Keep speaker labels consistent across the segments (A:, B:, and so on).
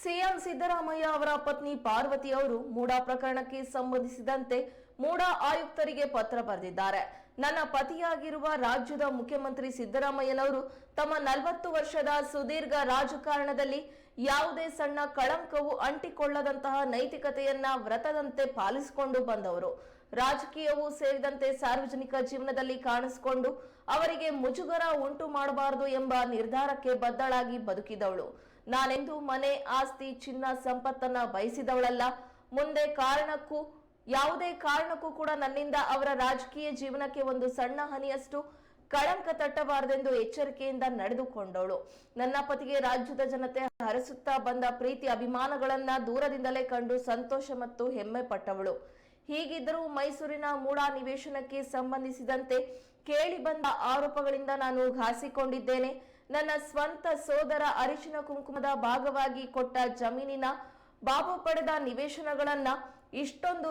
A: CM Siddaramaiah ಅವರ ಪತ್ನಿ ಪಾರ್ವತಿ ಅವರು ಮೂಡಾ ಪ್ರಕರಣಕ್ಕೆ ಸಂಬಂಧಿಸಿದಂತೆ ಮೂಡಾ ಆಯುಕ್ತರಿಗೆ ಪತ್ರ ಬರೆದಿದ್ದಾರೆ. ನನ್ನ ಪತಿಯಾಗಿರುವ ರಾಜ್ಯದ ಮುಖ್ಯಮಂತ್ರಿ ಸಿದ್ದರಾಮಯ್ಯನವರು ತಮ್ಮ 40 ವರ್ಷದ ಸುದೀರ್ಘ ರಾಜಕಾರಣದಲ್ಲಿ ಯಾವುದೇ ಸಣ್ಣ ಕಳಂಕವು ಅಂಟಿಕೊಳ್ಳದಂತಹ ನೈತಿಕತೆಯನ್ನ ವ್ರತದಂತೆ ಪಾಲಿಸಿಕೊಂಡು ಬಂದವರು. ರಾಜಕೀಯವೂ ಸೇರಿದಂತೆ ಸಾರ್ವಜನಿಕ ಜೀವನದಲ್ಲಿ ಕಾಣಿಸಿಕೊಂಡು ಅವರಿಗೆ ಮುಜುಗರ ಉಂಟು ಮಾಡಬಾರದು ಎಂಬ ನಿರ್ಧಾರಕ್ಕೆ ಬದ್ಧಳಾಗಿ ಬದುಕಿದವಳು. ನಾನೆಂದು ಮನೆ, ಆಸ್ತಿ, ಚಿನ್ನ, ಸಂಪತ್ತನ್ನ ಬಯಸಿದವಳಲ್ಲ. ಮುಂದೆ ಯಾವುದೇ ಕಾರಣಕ್ಕೂ ಕೂಡ ನನ್ನಿಂದ ಅವರ ರಾಜಕೀಯ ಜೀವನಕ್ಕೆ ಒಂದು ಸಣ್ಣ ಹನಿಯಷ್ಟು ಕಳಂಕ ತಟ್ಟಬಾರದೆಂದು ಎಚ್ಚರಿಕೆಯಿಂದ ನಡೆದುಕೊಂಡವಳು. ನನ್ನ ಪತಿಗೆ ರಾಜ್ಯದ ಜನತೆ ಹರಿಸುತ್ತಾ ಬಂದ ಪ್ರೀತಿ ಅಭಿಮಾನಗಳನ್ನ ದೂರದಿಂದಲೇ ಕಂಡು ಸಂತೋಷ ಮತ್ತು ಹೆಮ್ಮೆ ಪಟ್ಟವಳು. ಹೀಗಿದ್ದರೂ ಮೈಸೂರಿನ ಮೂಡಾ ನಿವೇಶನಕ್ಕೆ ಸಂಬಂಧಿಸಿದಂತೆ ಕೇಳಿ ಬಂದ ಆರೋಪಗಳಿಂದ ನಾನು ಘಾಸಿಕೊಂಡಿದ್ದೇನೆ. ನನ್ನ ಸ್ವಂತ ಸೋದರ ಅರಿಶಿನ ಕುಂಕುಮದ ಭಾಗವಾಗಿ ಕೊಟ್ಟ ಜಮೀನಿನ ಬಾಬು ಪಡೆದ ನಿವೇಶನಗಳನ್ನ ಇಷ್ಟೊಂದು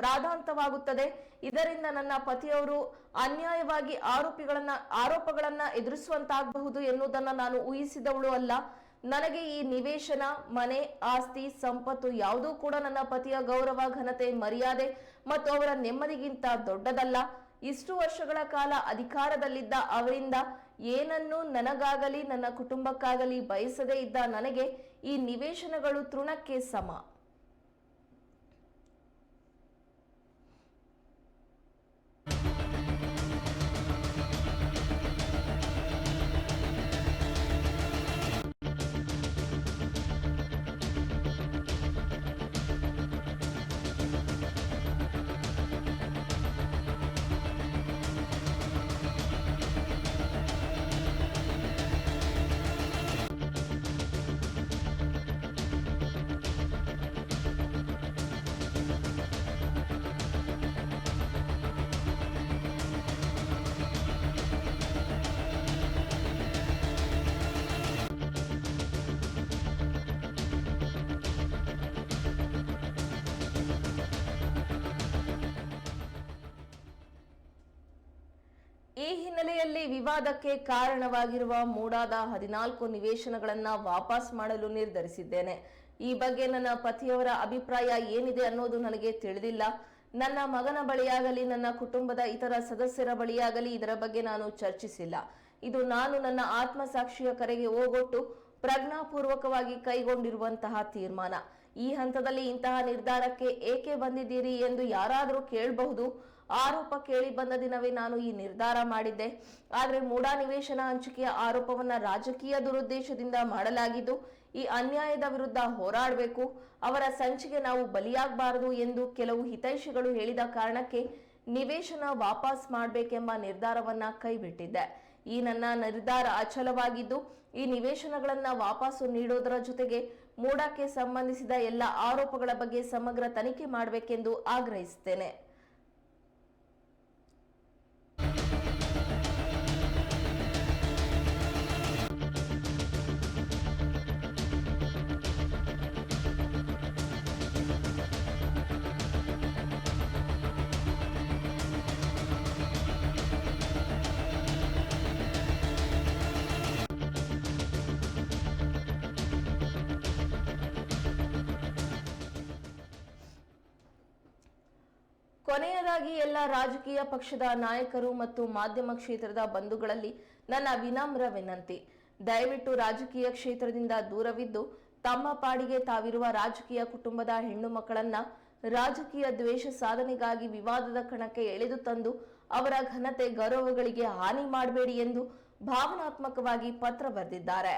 A: ರಾಧಾಂತವಾಗುತ್ತದೆ. ಇದರಿಂದ ನನ್ನ ಪತಿಯವರು ಅನ್ಯಾಯವಾಗಿ ಆರೋಪಗಳನ್ನ ಎದುರಿಸುವಂತಾಗಬಹುದು ಎನ್ನುವುದನ್ನು ನಾನು ಊಹಿಸಿದವಳು ಅಲ್ಲ. ನನಗೆ ಈ ನಿವೇಶನ, ಮನೆ, ಆಸ್ತಿ, ಸಂಪತ್ತು ಯಾವುದೂ ಕೂಡ ನನ್ನ ಪತಿಯ ಗೌರವ, ಘನತೆ, ಮರ್ಯಾದೆ ಮತ್ತು ಅವರ ನೆಮ್ಮದಿಗಿಂತ ದೊಡ್ಡದಲ್ಲ. ಇಷ್ಟು ವರ್ಷಗಳ ಕಾಲ ಅಧಿಕಾರದಲ್ಲಿದ್ದ ಅವರಿಂದ ಏನನ್ನೂ ನನಗಾಗಲಿ ನನ್ನ ಕುಟುಂಬಕ್ಕಾಗಲಿ ಬಯಸದೇ ಇದ್ದ ನನಗೆ ಈ ನಿವೇಶನಗಳು ತೃಣಕ್ಕೆ ಸಮ. ಈ ಹಿನ್ನೆಲೆಯಲ್ಲಿ ವಿವಾದಕ್ಕೆ ಕಾರಣವಾಗಿರುವ ಮೂಡಾದ 14 ನಿವೇಶನಗಳನ್ನ ವಾಪಸ್ ಮಾಡಲು ನಿರ್ಧರಿಸಿದ್ದೇನೆ. ಈ ಬಗ್ಗೆ ನನ್ನ ಪತಿಯವರ ಅಭಿಪ್ರಾಯ ಏನಿದೆ ಅನ್ನೋದು ನನಗೆ ತಿಳಿದಿಲ್ಲ. ನನ್ನ ಮಗನ ಬಳಿಯಾಗಲಿ ನನ್ನ ಕುಟುಂಬದ ಇತರ ಸದಸ್ಯರ ಬಳಿಯಾಗಲಿ ಇದರ ಬಗ್ಗೆ ನಾನು ಚರ್ಚಿಸಿಲ್ಲ. ಇದು ನಾನು ನನ್ನ ಆತ್ಮಸಾಕ್ಷಿಯ ಕರೆಗೆ ಓಗೊಟ್ಟು ಪ್ರಜ್ಞಾಪೂರ್ವಕವಾಗಿ ಕೈಗೊಂಡಿರುವಂತಹ ತೀರ್ಮಾನ. ಈ ಹಂತದಲ್ಲಿ ಇಂತಹ ನಿರ್ಧಾರಕ್ಕೆ ಏಕೆ ಬಂದಿದ್ದೀರಿ ಎಂದು ಯಾರಾದರೂ ಕೇಳಬಹುದು. ಆರೋಪ ಕೇಳಿ ಬಂದ ದಿನವೇ ನಾನು ಈ ನಿರ್ಧಾರ ಮಾಡಿದ್ದೆ. ಆದರೆ ಮೂಡಾ ನಿವೇಶನ ಹಂಚಿಕೆಯ ಆರೋಪವನ್ನ ರಾಜಕೀಯ ದುರುದ್ದೇಶದಿಂದ ಮಾಡಲಾಗಿದ್ದು, ಈ ಅನ್ಯಾಯದ ವಿರುದ್ಧ ಹೋರಾಡಬೇಕು, ಅವರ ಸಂಚಿಗೆ ನಾವು ಬಲಿಯಾಗಬಾರದು ಎಂದು ಕೆಲವು ಹಿತೈಷಿಗಳು ಹೇಳಿದ ಕಾರಣಕ್ಕೆ ನಿವೇಶನ ವಾಪಸ್ ಮಾಡಬೇಕೆಂಬ ನಿರ್ಧಾರವನ್ನ ಕೈಬಿಟ್ಟಿದ್ದೆ. ಈ ನನ್ನ ನಿರ್ಧಾರ ಅಚಲವಾಗಿದ್ದು, ಈ ನಿವೇಶನಗಳನ್ನ ವಾಪಸ್ಸು ನೀಡೋದರ ಜೊತೆಗೆ ಮೂಡಾಕ್ಕೆ ಸಂಬಂಧಿಸಿದ ಎಲ್ಲ ಆರೋಪಗಳ ಬಗ್ಗೆ ಸಮಗ್ರ ತನಿಖೆ ಮಾಡಬೇಕೆಂದು ಆಗ್ರಹಿಸುತ್ತೇನೆ. ಕೊನೆಯದಾಗಿ ಎಲ್ಲ ರಾಜಕೀಯ ಪಕ್ಷದ ನಾಯಕರು ಮತ್ತು ಮಾಧ್ಯಮ ಕ್ಷೇತ್ರದ ಬಂಧುಗಳಲ್ಲಿ ನನ್ನ ವಿನಮ್ರ ವಿನಂತಿ, ದಯವಿಟ್ಟು ರಾಜಕೀಯ ಕ್ಷೇತ್ರದಿಂದ ದೂರವಿದ್ದು ತಮ್ಮ ಪಾಡಿಗೆ ತಾವಿರುವ ರಾಜಕೀಯ ಕುಟುಂಬದ ಹೆಣ್ಣು ಮಕ್ಕಳನ್ನ ರಾಜಕೀಯ ದ್ವೇಷ ಸಾಧನೆಗಾಗಿ ವಿವಾದದ ಕಣಕ್ಕೆ ಎಳೆದು ತಂದು ಅವರ ಘನತೆ, ಗೌರವಗಳಿಗೆ ಹಾನಿ ಮಾಡಬೇಡಿ ಎಂದು ಭಾವನಾತ್ಮಕವಾಗಿ ಪತ್ರ ಬರೆದಿದ್ದಾರೆ.